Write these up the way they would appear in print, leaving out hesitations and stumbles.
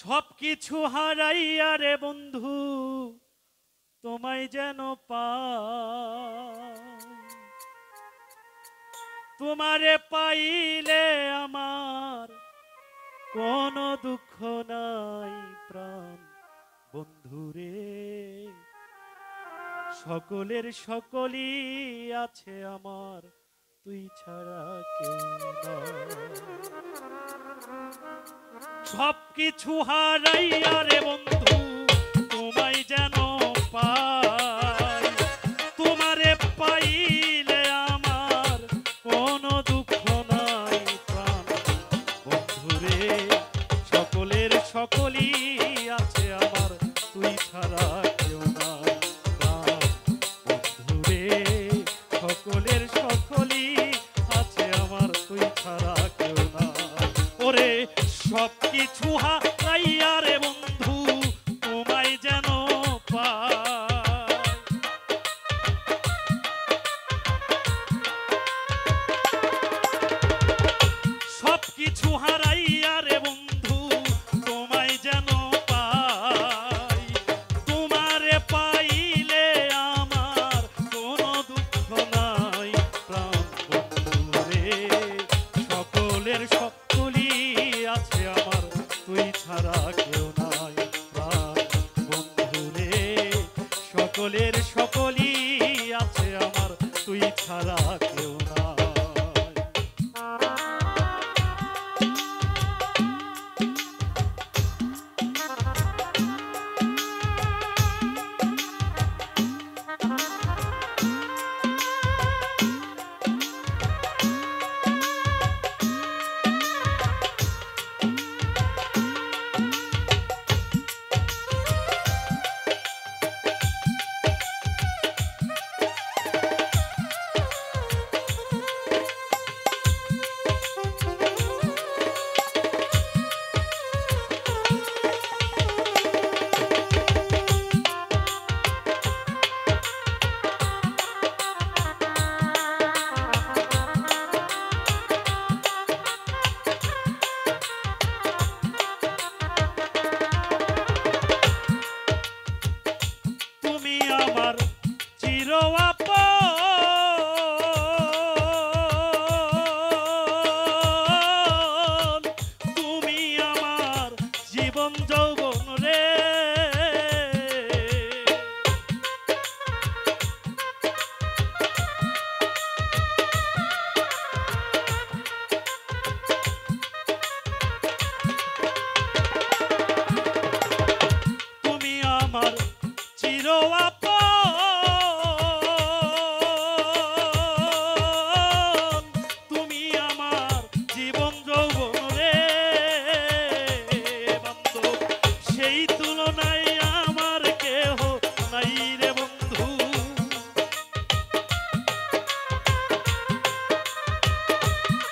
সবকিছু হারাইয়া রে বন্ধু তোমায় যেন তোমারে পাইলে আমার কোনো দুঃখ নাই প্রাণ বন্ধুরে। সকলের সকলই আছে আমার, তুই ছাড়া কেউ না। সবকিছু হারাইয়া রে বন্ধু তোমায় যেন পাই, তোমারে পাইলে আমার কোনো দুঃখ নাই প্রাণ বন্ধুরে। সকলের সকলই আছে আমার, তুই ছাড়া কেউ না প্রাণ বন্ধুরে। সকলের সকলই আছে আমার, তুই ছাড়া কেউ না। ওরে সবকিছু হারাইয়া রে বন্ধু তোমায় যেন পাই, সবকিছু হারাইয়া রে বন্ধু তোমায় যেন পাই, তোমারে পাইলে আমার কোনো দুঃখ নাই প্রাণ বন্ধুরে। সকলের সকলই আছে আমার, তুই ছাড়া কেউ নাই প্রাণ বন্ধুরে। সকলের সকলই আছে আমার, তুই ছাড়া কেউ নাই।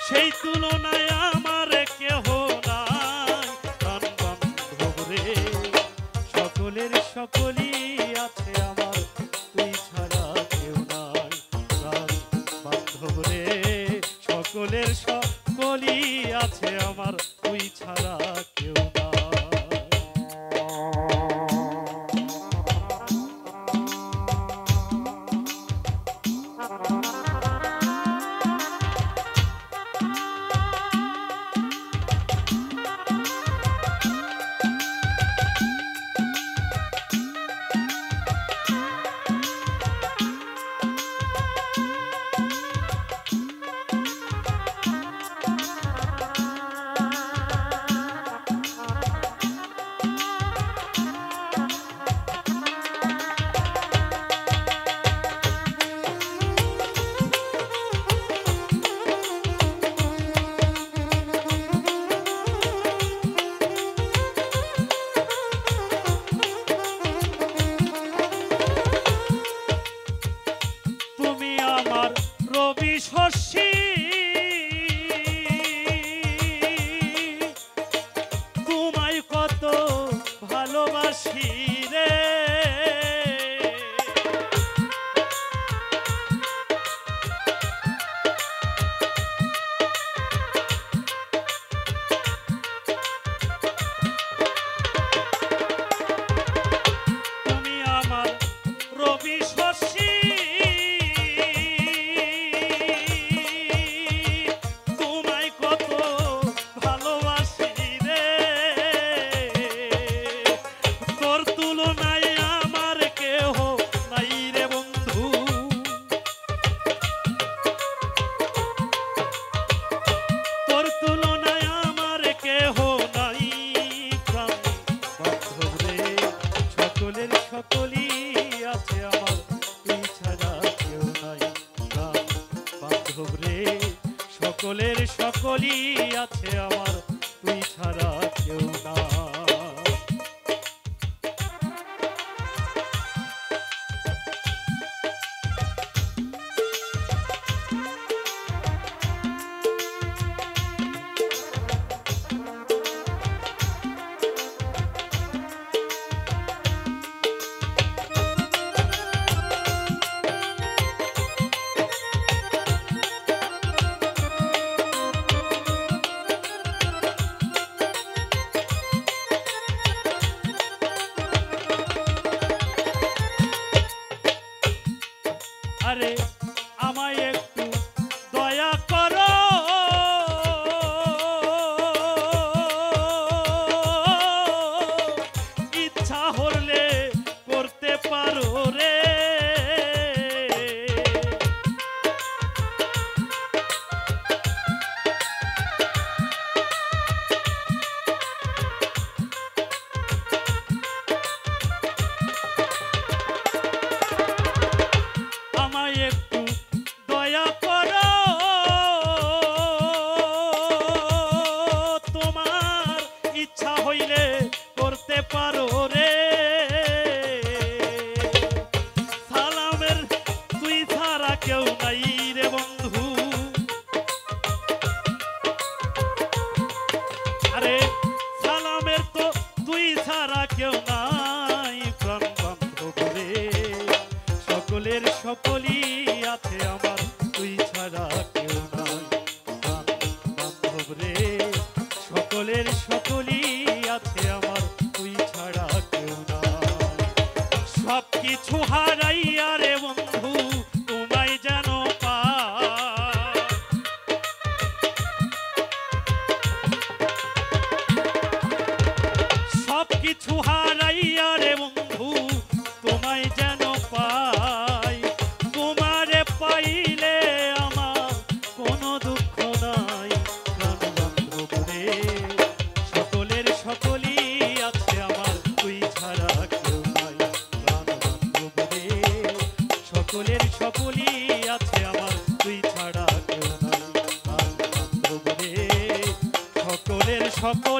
সেই তুলনায় আমার কেহ নাই প্রাণ বান্ধব রে। সকলের সকলই আছে আমার, তুই ছাড়া কেউ নাই প্রাণ বান্ধব রে। সকলের সকলই আছে আমার, তুই ছাড়া কেউ নাই। আছে আমার, তুই ছাড়া কেউ না। আরে আমায় একটু দয়া করো, ইচ্ছা হলে করতে পারো রে। আমায় একটু দয়া করো, তোমার ইচ্ছা হইলে করতে পারো রে। সালামের তুই ছাড়া কেউ নাই রে বন্ধু, আরে সালামের তো তুই ছাড়া কেউ নাই। প্রাণ বান্ধব রে, সকলের সকলই আছে আমার, তুই ছাড়া কেউ নাই। প্রাণ বান্ধব রে, সকলের সকলই আছে আমার, তুই ছাড়া কেউ নাই। সব কিছু হারাইয়া রে বন্ধু তোমায় যেন পাই, সব কিছু হারাইয়া রে বন্ধু তোমায় যেন পাই। তোমারে পাইলে আমার কোনো দুঃখ নাই। প্রাণ বান্ধব রে, সকলের সকলই আছে আমার, তুই ছাড়া কেউ নাই। প্রাণ বান্ধব রে, সকলের সকলই আছে আমার, তুই ছাড়া কেউ নাই। প্রাণ বান্ধব রে, সকলের সকল